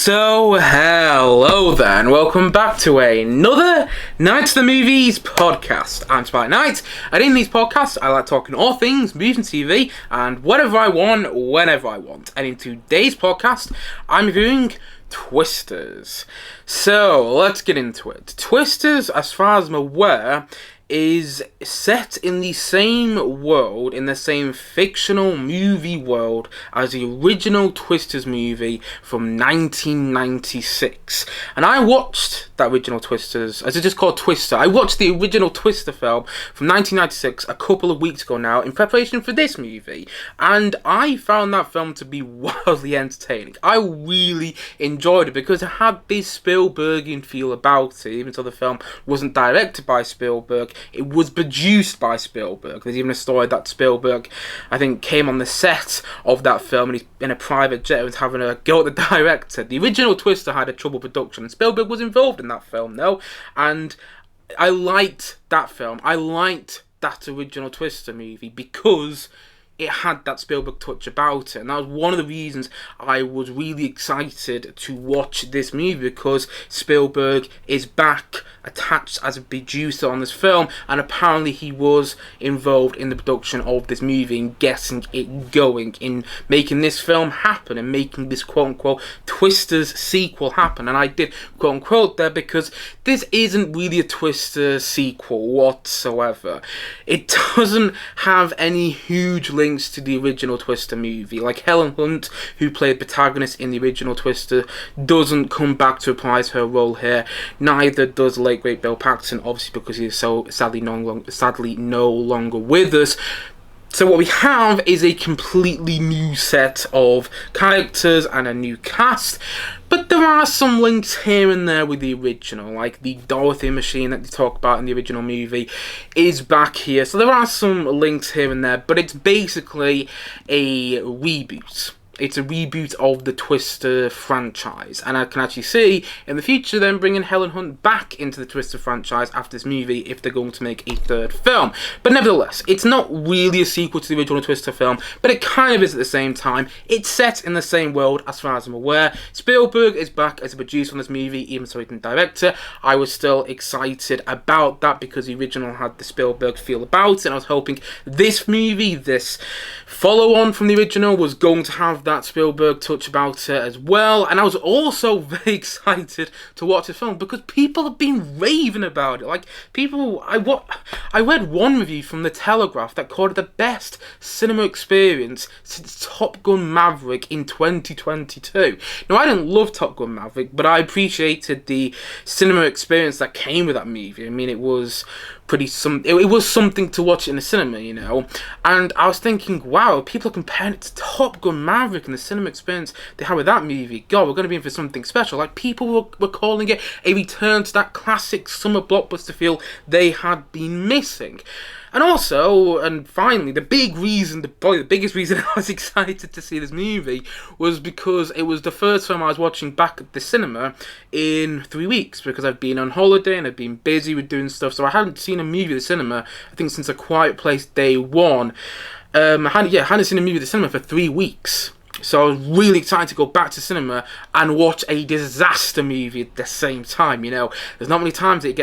So, hello there, and welcome back to another Night to the Movies podcast. I'm Spike Knight, and in these podcasts, I like talking all things movies and TV, and whatever I want, whenever I want. And in today's podcast, I'm reviewing Twisters. So, let's get into it. Twisters, as far as I'm aware, is set in the same world, in the same fictional movie world as the original Twisters movie from 1996. And I watched that original Twisters, as it's just called Twister. I watched the original Twister film from 1996 a couple of weeks ago now in preparation for this movie. And I found that film to be wildly entertaining. I really enjoyed it because it had this Spielbergian feel about it, even though the film wasn't directed by Spielberg. It was produced by Spielberg. There's even a story that Spielberg, I think, came on the set of that film and he's in a private jet and was having a go at the director. The original Twister had a trouble production and Spielberg was involved in that film, though. And I liked that film. I liked that original Twister movie because it had that Spielberg touch about it, and that was one of the reasons I was really excited to watch this movie, because Spielberg is back attached as a producer on this film, and apparently he was involved in the production of this movie and getting it going, in making this film happen and making this quote-unquote Twisters sequel happen. And I did quote-unquote there because this isn't really a Twister sequel whatsoever. It doesn't have any huge links to the original Twister movie. Like Helen Hunt, who played protagonist in the original Twister, doesn't come back to reprise her role here. Neither does late great Bill Paxton, obviously because he is so sadly no longer with us. So what we have is a completely new set of characters and a new cast, but there are some links here and there with the original, like the Dorothy machine that they talk about in the original movie is back here. So there are some links here and there, but it's basically a reboot. It's a reboot of the Twister franchise, and I can actually see in the future them bringing Helen Hunt back into the Twister franchise after this movie if they're going to make a third film. But nevertheless, it's not really a sequel to the original Twister film, but it kind of is at the same time. It's set in the same world as far as I'm aware. Spielberg is back as a producer on this movie, even though he didn't direct it. I was still excited about that because the original had the Spielberg feel about it, and I was hoping this movie, this follow-on from the original, was going to have that Spielberg touch about it as well. And I was also very excited to watch this film because people have been raving about it. Like, people, I read one review from The Telegraph that called it the best cinema experience since Top Gun Maverick in 2022. Now, I didn't love Top Gun Maverick, but I appreciated the cinema experience that came with that movie. I mean, it was it was something to watch in the cinema, you know. And I was thinking, wow, people are comparing it to Top Gun Maverick and the cinema experience they had with that movie. God, we're going to be in for something special. Like, people were calling it a return to that classic summer blockbuster feel they had been missing. And also, and finally, probably the biggest reason I was excited to see this movie was because it was the first film I was watching back at the cinema in 3 weeks, because I've been on holiday and I've been busy with doing stuff, so I hadn't seen a movie at the cinema, I think, since A Quiet Place Day 1. I hadn't seen a movie at the cinema for 3 weeks. So I was really excited to go back to cinema and watch a disaster movie at the same time. You know, there's not many times that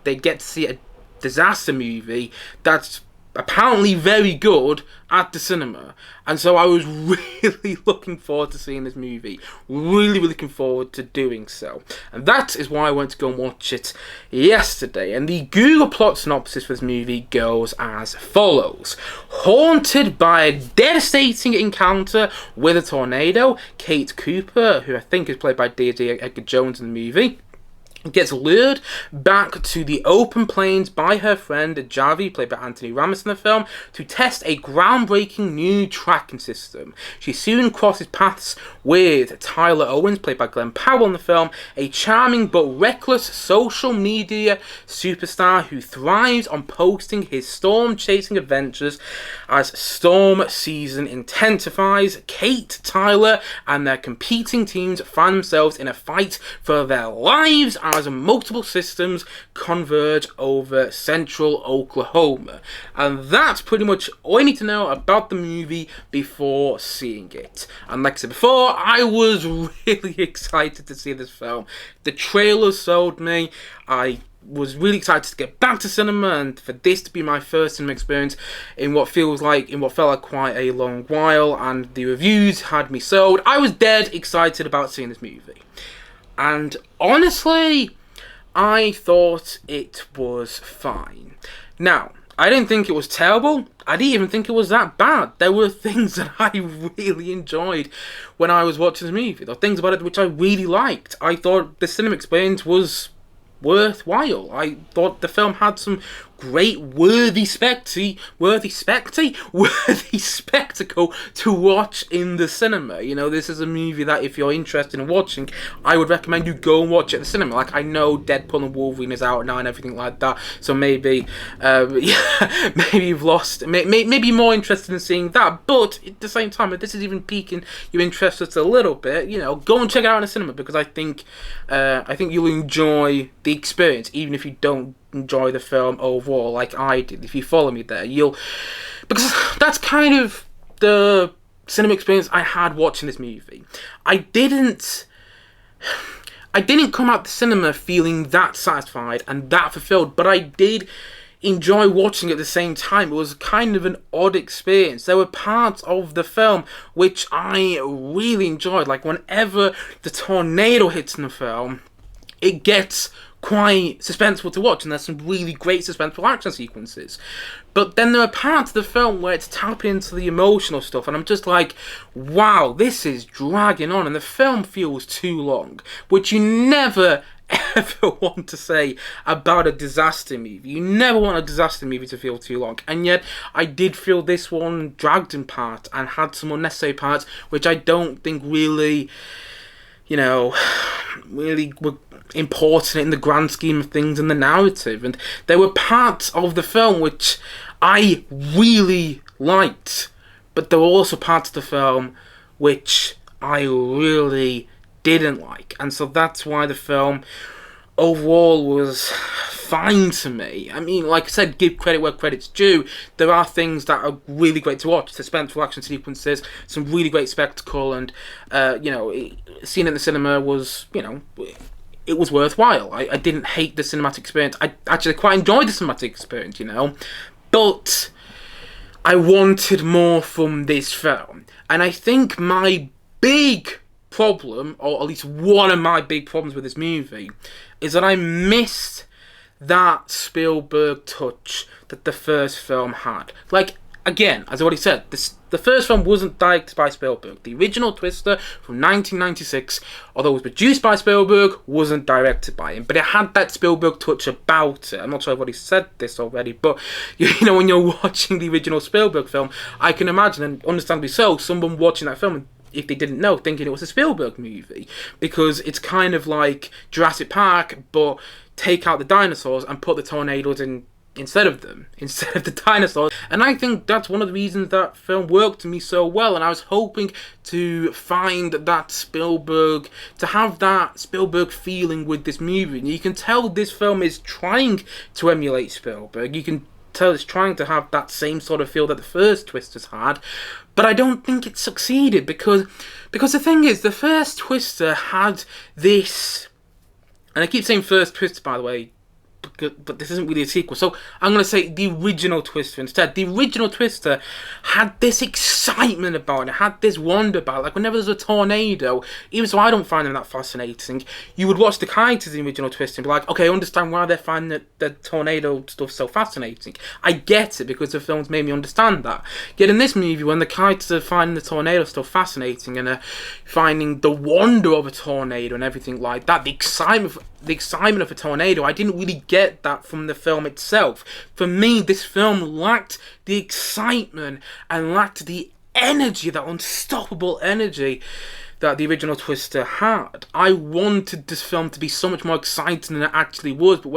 they get to see a disaster movie that's apparently very good at the cinema. And so I was really looking forward to seeing this movie. Really looking forward to doing so. And that is why I went to go and watch it yesterday. And the Google plot synopsis for this movie goes as follows. Haunted by a devastating encounter with a tornado, Kate Cooper, who I think is played by Daisy Edgar Jones in the movie, gets lured back to the open plains by her friend Javi, played by Anthony Ramos in the film, to test a groundbreaking new tracking system. She soon crosses paths with Tyler Owens, played by Glenn Powell in the film, a charming but reckless social media superstar who thrives on posting his storm-chasing adventures. As storm season intensifies, Kate, Tyler, and their competing teams find themselves in a fight for their lives and as multiple systems converge over central Oklahoma. And that's pretty much all you need to know about the movie before seeing it. And like I said before, I was really excited to see this film. The trailer sold me. I was really excited to get back to cinema and for this to be my first cinema experience in what felt like quite a long while, and the reviews had me sold. I was dead excited about seeing this movie. And honestly, I thought it was fine. Now, I didn't think it was terrible. I didn't even think it was that bad. There were things that I really enjoyed when I was watching this movie. There were things about it which I really liked. I thought the cinema experience was worthwhile. I thought the film had some great worthy spectacle to watch in the cinema. You know, this is a movie that if you're interested in watching, I would recommend you go and watch it at the cinema. Like, I know Deadpool and Wolverine is out now and everything like that, so maybe maybe you've lost, maybe you're more interested in seeing that, but at the same time, if this is even piquing your interest just a little bit, you know, go and check it out in the cinema, because I think you'll enjoy the experience, even if you don't enjoy the film overall like I did. If you follow me there, because that's kind of the cinema experience I had watching this movie. I didn't come out the cinema feeling that satisfied and that fulfilled, but I did enjoy watching it at the same time. It was kind of an odd experience. There were parts of the film which I really enjoyed, like whenever the tornado hits in the film, it gets quite suspenseful to watch, and there's some really great suspenseful action sequences. But then there are parts of the film where it's tapping into the emotional stuff, and I'm just like, wow, this is dragging on, and the film feels too long, which you never ever want to say about a disaster movie. You never want a disaster movie to feel too long, and yet I did feel this one dragged in part and had some unnecessary parts which I don't think really were important in the grand scheme of things in the narrative. And there were parts of the film which I really liked, but there were also parts of the film which I really didn't like, and so that's why the film overall was fine to me. I mean, like I said, give credit where credit's due. There are things that are really great to watch. Suspenseful action sequences, some really great spectacle, and seeing it in the cinema was, it was worthwhile. I didn't hate the cinematic experience. I actually quite enjoyed the cinematic experience, but I wanted more from this film. And I think my big problem, or at least one of my big problems with this movie, is that I missed that Spielberg touch that the first film had. Like, again, as I already said, the first film wasn't directed by Spielberg. The original Twister from 1996, although it was produced by Spielberg, wasn't directed by him. But it had that Spielberg touch about it. I'm not sure I've already said this already, but when you're watching the original Spielberg film, I can imagine, and understandably so, someone watching that film, if they didn't know, thinking it was a Spielberg movie, because it's kind of like Jurassic Park, but take out the dinosaurs and put the tornadoes in instead of the dinosaurs. And I think that's one of the reasons that film worked to me so well, and I was hoping to find that Spielberg, to have that Spielberg feeling with this movie. And you can tell this film is trying to emulate Spielberg. You can tell it's trying to have that same sort of feel that the first Twisters had, but I don't think it succeeded, because the thing is, the first Twister had this, and I keep saying first Twister, by the way, but this isn't really a sequel, so I'm going to say the original Twister instead. The original Twister had this excitement about it, had this wonder about it. Like, whenever there's a tornado, even so I don't find them that fascinating, you would watch the characters in the original Twister and be like, okay, I understand why they're finding the tornado stuff so fascinating. I get it, because the film's made me understand that. Yet in this movie, when the characters are finding the tornado stuff fascinating and are finding the wonder of a tornado and everything like that, the excitement of a tornado, I didn't really get that from the film itself. For me, this film lacked the excitement and lacked the energy, that unstoppable energy that the original Twister had. I wanted this film to be so much more exciting than it actually was, but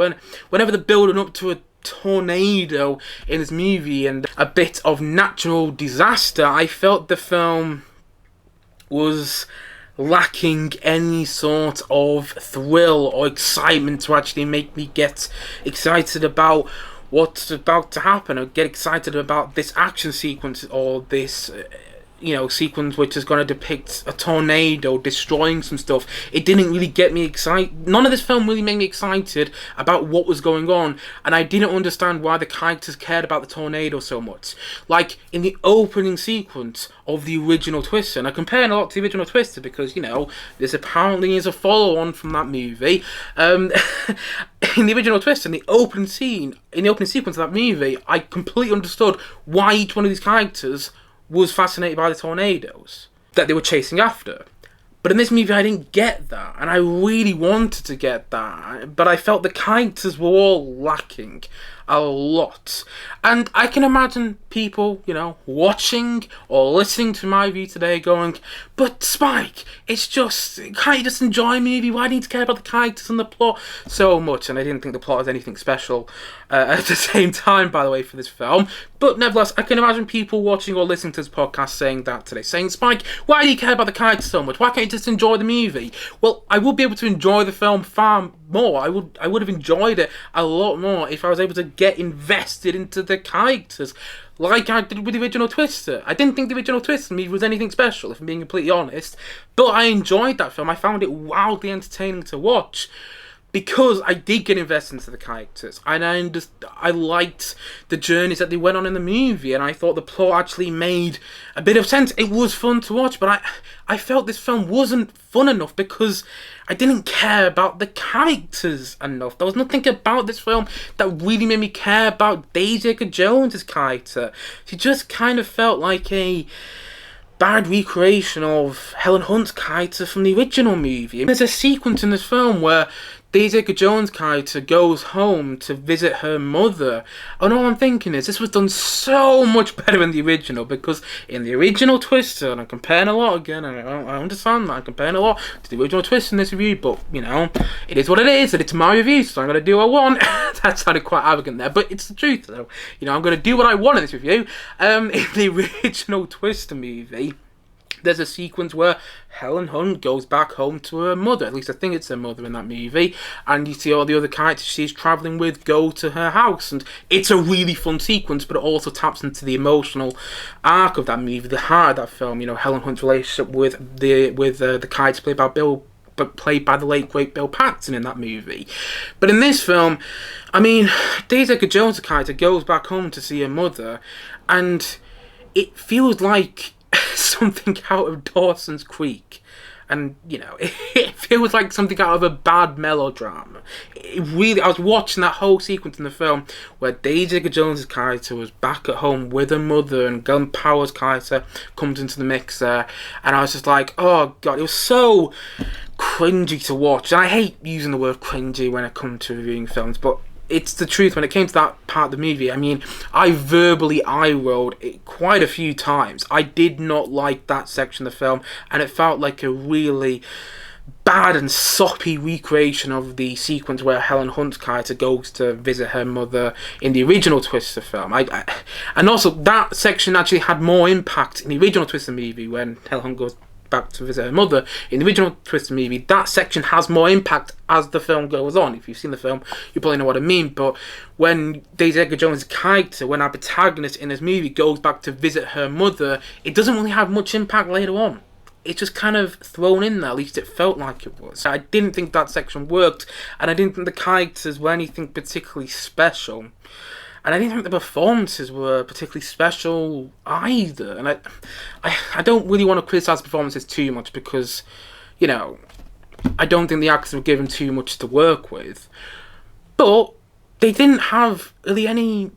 whenever they're building up to a tornado in this movie and a bit of natural disaster, I felt the film was lacking any sort of thrill or excitement to actually make me get excited about what's about to happen, or get excited about this action sequence, or this sequence which is going to depict a tornado destroying some stuff. It didn't really get me excited. None of this film really made me excited about what was going on, and I didn't understand why the characters cared about the tornado so much. Like, in the opening sequence of the original Twister, and I compare it a lot to the original Twister because, this apparently is a follow-on from that movie. In the original Twister, in the opening sequence of that movie, I completely understood why each one of these characters was fascinated by the tornadoes that they were chasing after. But in this movie, I didn't get that, and I really wanted to get that, but I felt the characters were all lacking a lot. And I can imagine people, watching or listening to my review today going, but Spike, can't you just enjoy a movie? Why do you need to care about the characters and the plot so much? And I didn't think the plot was anything special at the same time, by the way, for this film. But nevertheless, I can imagine people watching or listening to this podcast saying that today, saying, Spike, why do you care about the characters so much? Why can't you just enjoy the movie? Well, I would be able to enjoy the film far more. I would have enjoyed it a lot more if I was able to get invested into the characters, like I did with the original Twister. I didn't think the original Twister movie was anything special, if I'm being completely honest, but I enjoyed that film. I found it wildly entertaining to watch, because I did get invested into the characters, and I liked the journeys that they went on in the movie, and I thought the plot actually made a bit of sense. It was fun to watch, but I felt this film wasn't fun enough because I didn't care about the characters enough. There was nothing about this film that really made me care about Daisy Edgar-Jones' character. She just kind of felt like a bad recreation of Helen Hunt's character from the original movie. There's a sequence in this film where Daisy Edgar-Jones' character goes home to visit her mother, and all I'm thinking is this was done so much better in the original, because in the original Twister, and I'm comparing a lot again, and I understand that I'm comparing a lot to the original Twister in this review, but it is what it is, and it's my review, so I'm going to do what I want. That sounded quite arrogant there, but it's the truth though. I'm going to do what I want in this review. In the original Twister movie, there's a sequence where Helen Hunt goes back home to her mother. At least I think it's her mother in that movie. And you see all the other characters she's travelling with go to her house. And it's a really fun sequence, but it also taps into the emotional arc of that movie, the heart of that film. Helen Hunt's relationship with the character played by the late great Bill Paxton in that movie. But in this film, Daisy Edgar-Jones' character goes back home to see her mother, and it feels like something out of Dawson's Creek, and it feels like something out of a bad melodrama. I was watching that whole sequence in the film where Daisy Edgar-Jones' character was back at home with her mother, and Glenn Powell's character comes into the mix there, and I was just like, oh god, it was so cringy to watch. And I hate using the word cringy when it comes to reviewing films, but it's the truth. When it came to that part of the movie, I verbally eye-rolled it quite a few times. I did not like that section of the film, and it felt like a really bad and soppy recreation of the sequence where Helen Hunt's character goes to visit her mother in the original Twister film. And also, that section actually had more impact in the original Twister movie when Helen Hunt goes back to visit her mother. In the original Twister movie, that section has more impact as the film goes on. If you've seen the film, you probably know what I mean. But when Daisy Edgar-Jones' character, when our protagonist in this movie goes back to visit her mother, it doesn't really have much impact later on. It's just kind of thrown in there, at least it felt like it was. I didn't think that section worked, and I didn't think the characters were anything particularly special. And I didn't think the performances were particularly special either. And I don't really want to criticise performances too much because, I don't think the actors were given too much to work with. But they didn't have really any...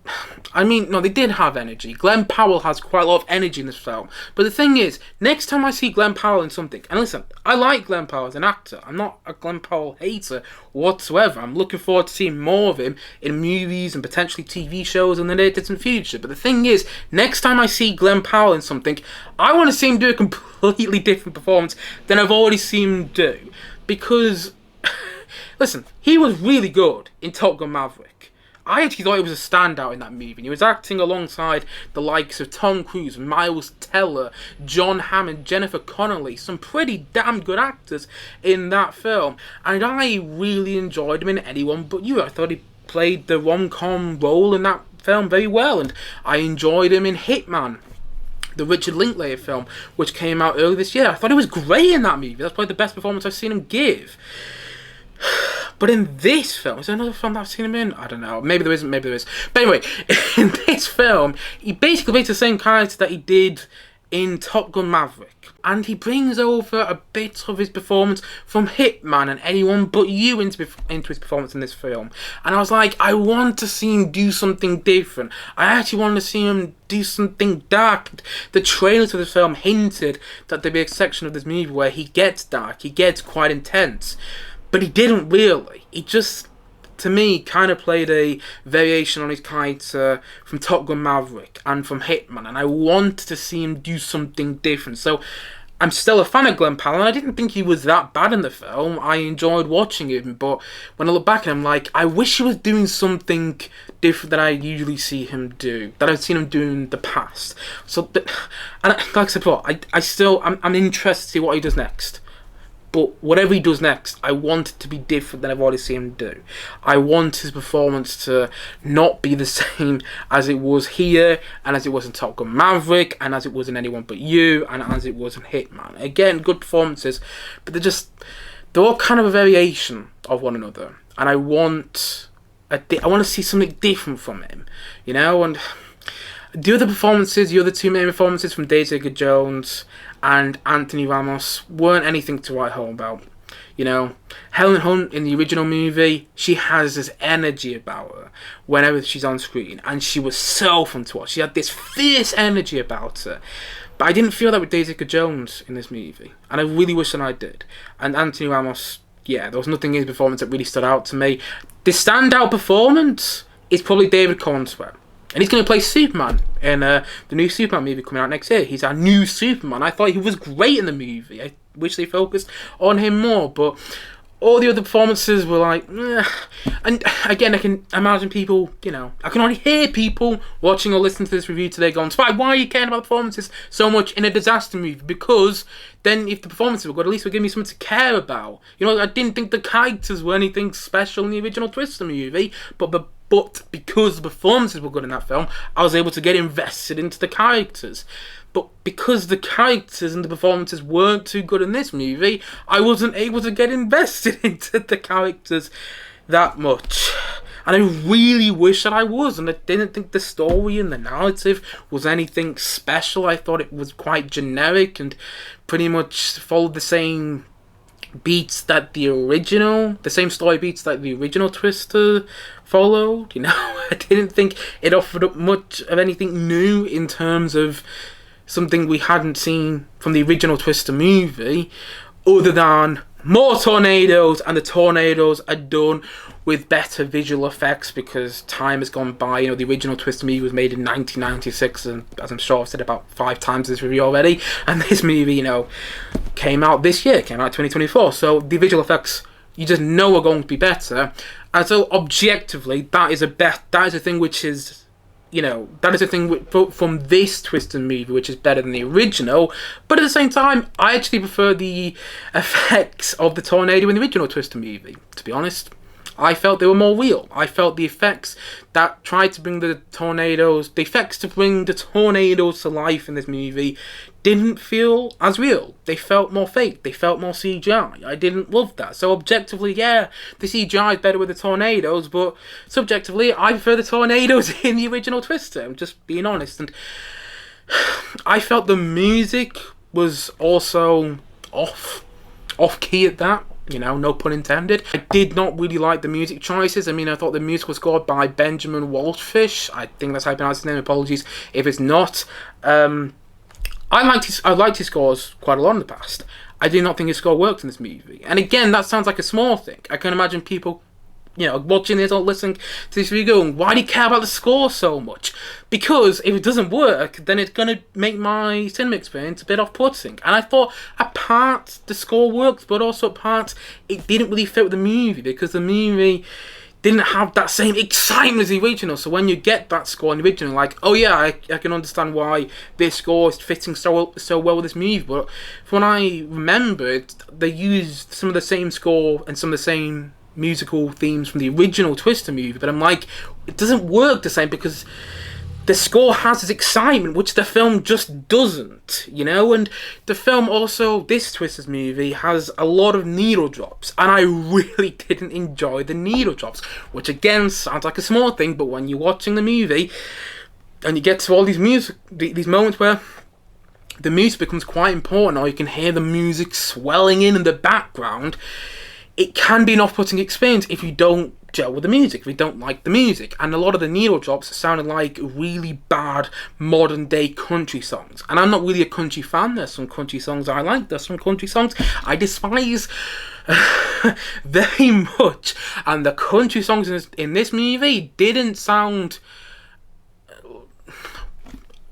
they did have energy. Glenn Powell has quite a lot of energy in this film. But the thing is, next time I see Glenn Powell in something... And listen, I like Glenn Powell as an actor. I'm not a Glenn Powell hater whatsoever. I'm looking forward to seeing more of him in movies and potentially TV shows in the near distant future. But the thing is, next time I see Glenn Powell in something, I want to see him do a completely different performance than I've already seen him do. Because... Listen, he was really good in Top Gun Maverick. I actually thought he was a standout in that movie. And he was acting alongside the likes of Tom Cruise, Miles Teller, John Hamm, Jennifer Connelly, some pretty damn good actors in that film. And I really enjoyed him in Anyone But You. I thought he played the rom-com role in that film very well, and I enjoyed him in Hitman, the Richard Linklater film, which came out earlier this year. I thought he was great in that movie. That's probably the best performance I've seen him give. But in this film, is there another film that I've seen him in? I don't know. Maybe there isn't, maybe there is. But anyway, in this film, he basically plays the same character that he did in Top Gun Maverick. And he brings over a bit of his performance from Hitman and Anyone But You into his performance in this film. And I was like, I want to see him do something different. I actually want to see him do something dark. The trailer to this film hinted that there'd be a section of this movie where he gets dark, he gets quite intense. But he didn't really. He just, to me, kind of played a variation on his character from Top Gun Maverick and from Hitman. And I wanted to see him do something different. So I'm still a fan of Glen Powell, and I didn't think he was that bad in the film. I enjoyed watching him, but when I look back at him, like, I wish he was doing something different than I usually see him do, that I've seen him do in the past. So, and like I said before, I'm interested to see what he does next. But whatever he does next, I want it to be different than I've already seen him do. I want his performance to not be the same as it was here, and as it was in Top Gun Maverick, and as it was in Anyone But You, and as it was in Hitman. Again, good performances, but they're all kind of a variation of one another. And I want to see something different from him, you know. And the other two main performances from Daisy Edgar-Jones and Anthony Ramos weren't anything to write home about. You know, Helen Hunt in the original movie, she has this energy about her whenever she's on screen, and she was so fun to watch. She had this fierce energy about her. But I didn't feel that with Daisy Edgar-Jones in this movie, and I really wish that I did. And Anthony Ramos, yeah, there was nothing in his performance that really stood out to me. The standout performance is probably David Cornswear. And he's going to play Superman in the new Superman movie coming out next year. He's our new Superman. I thought he was great in the movie. I wish they focused on him more. But all the other performances were like, eh. And again, I can imagine people, you know, I can already hear people watching or listening to this review today going, Spike, why are you caring about performances so much in a disaster movie? Because then if the performances were good, at least it would give me something to care about. You know, I didn't think the characters were anything special in the original Twister movie, but because the performances were good in that film, I was able to get invested into the characters. But because the characters and the performances weren't too good in this movie, I wasn't able to get invested into the characters that much. And I really wish that I was, and I didn't think the story and the narrative was anything special. I thought it was quite generic and pretty much followed the same beats that the same story beats that the original Twister followed, you know. I didn't think it offered up much of anything new in terms of something we hadn't seen from the original Twister movie, other than more tornadoes, and the tornadoes are done with better visual effects because time has gone by. You know, the original Twister movie was made in 1996, and as I'm sure I've said about 5 times in this review already, and this movie, you know, came out this year, came out 2024, so the visual effects, you just know, are going to be better. And so objectively, that is a thing which is, you know, that is a thing from this Twister movie which is better than the original. But at the same time, I actually prefer the effects of the tornado in the original Twister movie, to be honest. I felt they were more real. I felt the effects that tried to bring the effects to bring the tornadoes to life in this movie didn't feel as real. They felt more fake. They felt more CGI. I didn't love that. So objectively, yeah, the CGI is better with the tornadoes, but subjectively, I prefer the tornadoes in the original Twister. I'm just being honest. And I felt the music was also off-key at that. You know, no pun intended. I did not really like the music choices. I mean, I thought the music was scored by Benjamin Waldfish. I think that's how I pronounce his name. Apologies if it's not. I liked his scores quite a lot in the past. I did not think his score worked in this movie. And again, that sounds like a small thing. I can imagine people, you know, watching this or listening to this video going, why do you care about the score so much? Because if it doesn't work, then it's going to make my cinema experience a bit off-putting. And I thought at parts the score worked, but also at parts it didn't really fit with the movie, because the movie didn't have that same excitement as the original. So when you get that score in the original, like, oh yeah, I can understand why this score is fitting so well with this movie. But from what I remembered, they used some of the same score and some of the same musical themes from the original Twister movie. But I'm like, it doesn't work the same because the score has this excitement, which the film just doesn't, you know? And the film also, this Twisters movie, has a lot of needle drops. And I really didn't enjoy the needle drops. Which again, sounds like a small thing, but when you're watching the movie, and you get to all these moments where the music becomes quite important, or you can hear the music swelling in the background, it can be an off-putting experience if you don't gel with the music, if you don't like the music. And a lot of the needle drops sounded like really bad modern day country songs, and I'm not really a country fan. There's some country songs I like, there's some country songs I despise very much, and the country songs in this movie didn't sound,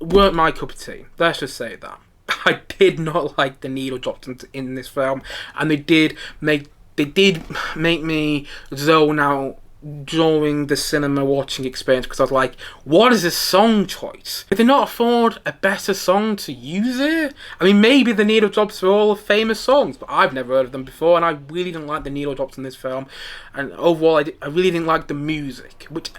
weren't my cup of tea, let's just say that. I did not like the needle drops in this film, and they did make me zone out during the cinema watching experience, because I was like, what is this song choice? Did they not afford a better song to use it? I mean, maybe the needle drops are all famous songs, but I've never heard of them before, and I really didn't like the needle drops in this film. And overall, I really didn't like the music, which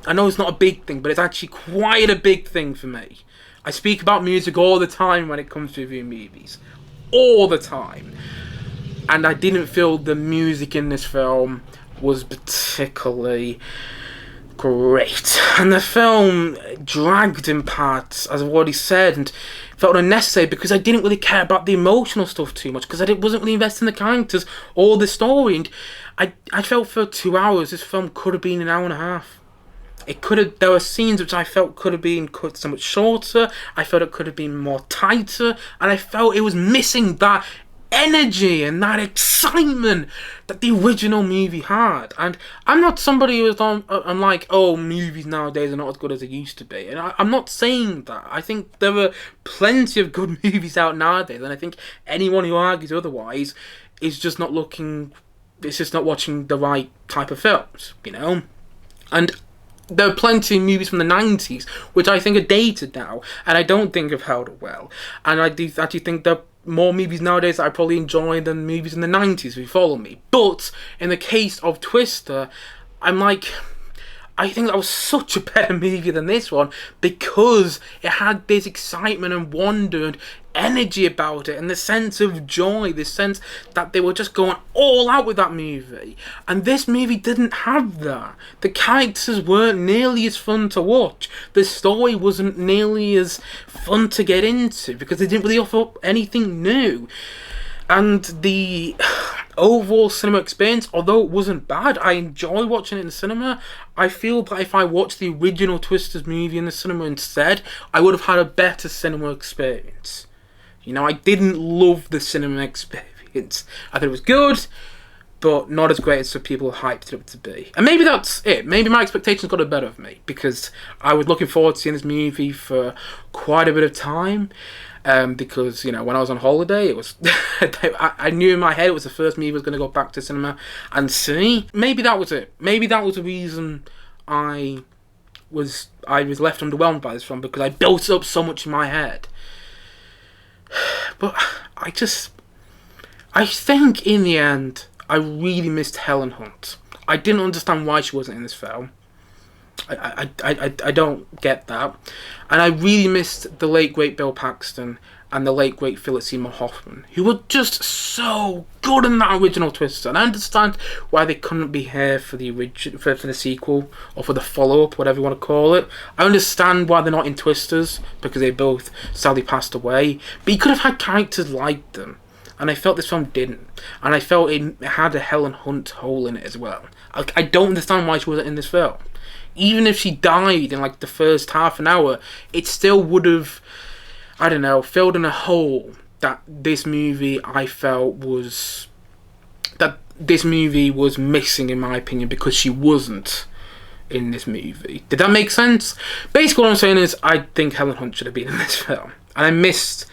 I know it's not a big thing, but it's actually quite a big thing for me. I speak about music all the time when it comes to reviewing movies. All the time. And I didn't feel the music in this film was particularly great. And the film dragged in parts, as I've already said, and felt unnecessary because I didn't really care about the emotional stuff too much, because I wasn't really invested in the characters or the story. And I felt for 2 hours this film could have been an hour and a half. It could have. There were scenes which I felt could have been cut so much shorter. I felt it could have been more tighter, and I felt it was missing that energy and that excitement that the original movie had. And I'm not somebody who's I'm like, oh, movies nowadays are not as good as they used to be, and I'm not saying that. I think there are plenty of good movies out nowadays, and I think anyone who argues otherwise is just not looking. It's just not watching the right type of films, you know. And there are plenty of movies from the 90s which I think are dated now, and I don't think have held up well. And I do actually think there are more movies nowadays that I probably enjoy than movies in the 90s, if you follow me. But in the case of Twister, I'm like, I think that was such a better movie than this one, because it had this excitement and wonder and energy about it, and the sense of joy, this sense that they were just going all out with that movie. And this movie didn't have that. The characters weren't nearly as fun to watch. The story wasn't nearly as fun to get into, because they didn't really offer up anything new. And the overall cinema experience, although it wasn't bad, I enjoyed watching it in the cinema. I feel that if I watched the original Twisters movie in the cinema instead, I would have had a better cinema experience. You know, I didn't love the cinema experience. I thought it was good, but not as great as some people hyped it up to be. And maybe that's it. Maybe my expectations got the better of me, because I was looking forward to seeing this movie for quite a bit of time. Because, you know, when I was on holiday, it was I knew in my head it was the first movie I was going to go back to cinema and see. Maybe that was it. Maybe that was the reason I was left underwhelmed by this film, because I built up so much in my head. But I think in the end, I really missed Helen Hunt. I didn't understand why she wasn't in this film. I don't get that. And I really missed the late great Bill Paxton and the late great Philip Seymour Hoffman, who were just so good in that original Twister. And I understand why they couldn't be here for the for the sequel, or for the follow-up, whatever you want to call it. I understand why they're not in Twisters, because they both sadly passed away. But you could have had characters like them, and I felt this film didn't. And I felt it had a Helen Hunt hole in it as well. I don't understand why she wasn't in this film. Even if she died in like the first half an hour, it still would have, I don't know, filled in a hole that this movie I felt was, that this movie was missing, in my opinion, because she wasn't in this movie. Did that make sense? Basically what I'm saying is, I think Helen Hunt should have been in this film. And I missed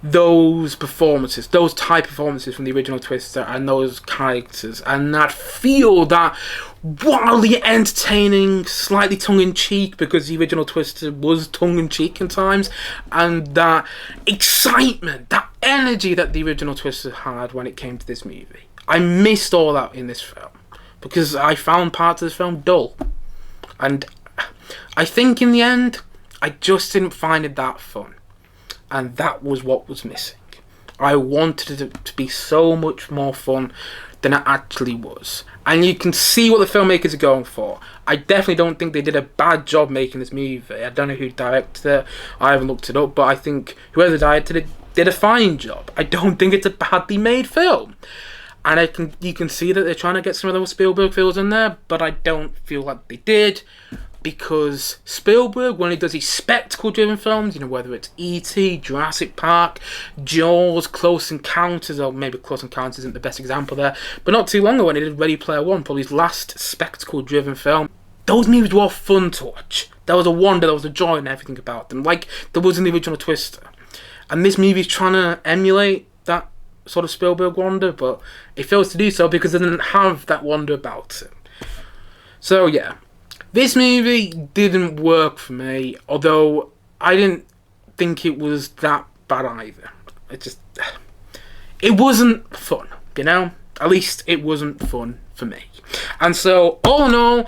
those performances, those type performances from the original Twister and those characters, and that feel that wildly entertaining, slightly tongue-in-cheek, because the original Twister was tongue-in-cheek in times, and that excitement, that energy that the original Twister had when it came to this movie. I missed all that in this film, because I found parts of this film dull. And I think in the end, I just didn't find it that fun. And that was what was missing. I wanted it to be so much more fun than it actually was. And you can see what the filmmakers are going for. I definitely don't think they did a bad job making this movie. I don't know who directed it. I haven't looked it up. But I think whoever directed it did a fine job. I don't think it's a badly made film. And you can see that they're trying to get some of those Spielberg feels in there. But I don't feel like they did. Because Spielberg, when he does these spectacle-driven films, you know, whether it's E.T., Jurassic Park, Jaws, Close Encounters, or maybe Close Encounters isn't the best example there, but not too long ago when he did Ready Player One, probably his last spectacle-driven film, those movies were all fun to watch. There was a wonder, there was a joy in everything about them, like there was in the original Twister. And this movie's trying to emulate that sort of Spielberg wonder, but it fails to do so because it didn't have that wonder about it. So, yeah. This movie didn't work for me, although I didn't think it was that bad either. It wasn't fun, you know? At least it wasn't fun for me. And so, all in all,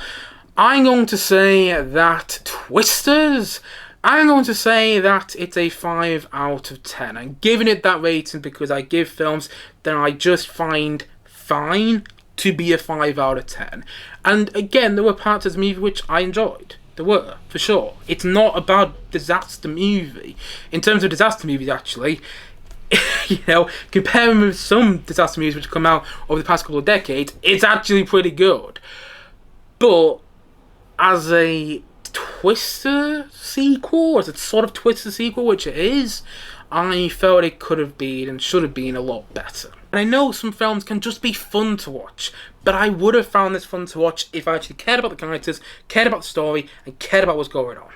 I'm going to say that Twisters, I'm going to say that it's a 5 out of 10. I'm giving it that rating because I give films that I just find fine to be a 5 out of 10. And again, there were parts of the movie which I enjoyed. There were, for sure. It's not a bad disaster movie. In terms of disaster movies, actually, you know, comparing with some disaster movies which have come out over the past couple of decades, it's actually pretty good. But as a Twister sequel, as a sort of Twister sequel, which it is, I felt it could have been and should have been a lot better. And I know some films can just be fun to watch, but I would have found this fun to watch if I actually cared about the characters, cared about the story, and cared about what's going on.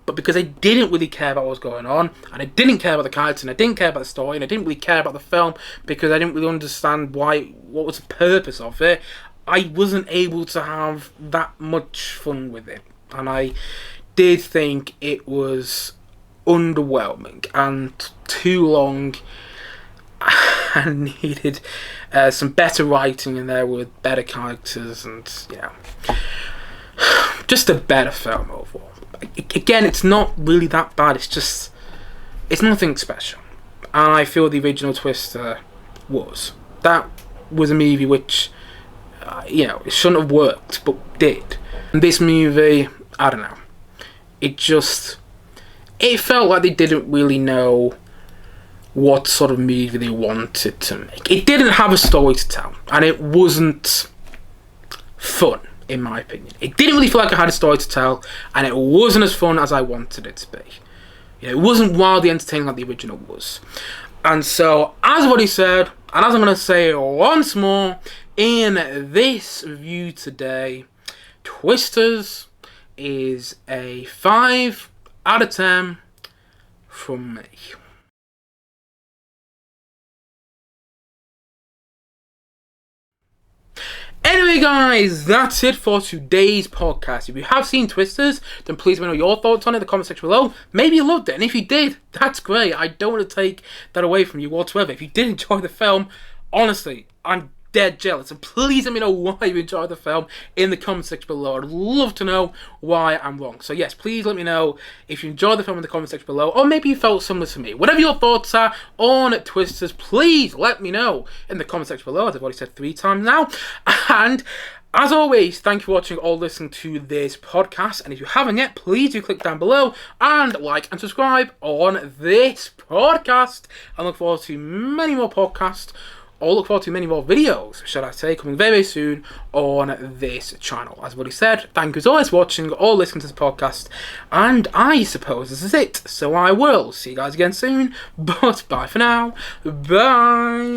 But because I didn't really care about what was going on, and I didn't care about the characters, and I didn't care about the story, and I didn't really care about the film, because I didn't really understand what was the purpose of it, I wasn't able to have that much fun with it. And I did think it was underwhelming and too long. I needed some better writing in there with better characters and, yeah, just a better film overall. Again, it's not really that bad. It's nothing special. And I feel the original Twister was. That was a movie which, you know, it shouldn't have worked, but did. And this movie, I don't know. It felt like they didn't really know what sort of movie they wanted to make. It didn't have a story to tell, and it wasn't fun, in my opinion. It didn't really feel like it had a story to tell, and it wasn't as fun as I wanted it to be. You know, it wasn't wildly entertaining like the original was. And so, as I've already said, and as I'm going to say once more, in this review today, Twisters is a 5 out of 10 from me. Anyway guys, that's it for today's podcast. If you have seen Twisters, then please let me know your thoughts on it in the comment section below. Maybe you loved it, and if you did, that's great. I don't want to take that away from you whatsoever. If you did enjoy the film, honestly, I'm dead jealous, and please let me know why you enjoyed the film in the comment section below. I'd love to know why I'm wrong. So yes, please let me know if you enjoyed the film in the comment section below, or maybe you felt similar to me. Whatever your thoughts are on Twisters, please let me know in the comment section below, as I've already said 3 times now. And as always, thank you for watching or listening to this podcast, and if you haven't yet, please do click down below and like and subscribe on this podcast. I look forward to many more podcasts, or look forward to many more videos, should I say, coming very, very soon on this channel. As I've already said, thank you as always for watching or listening to this podcast, and I suppose this is it, so I will see you guys again soon, but bye for now, bye!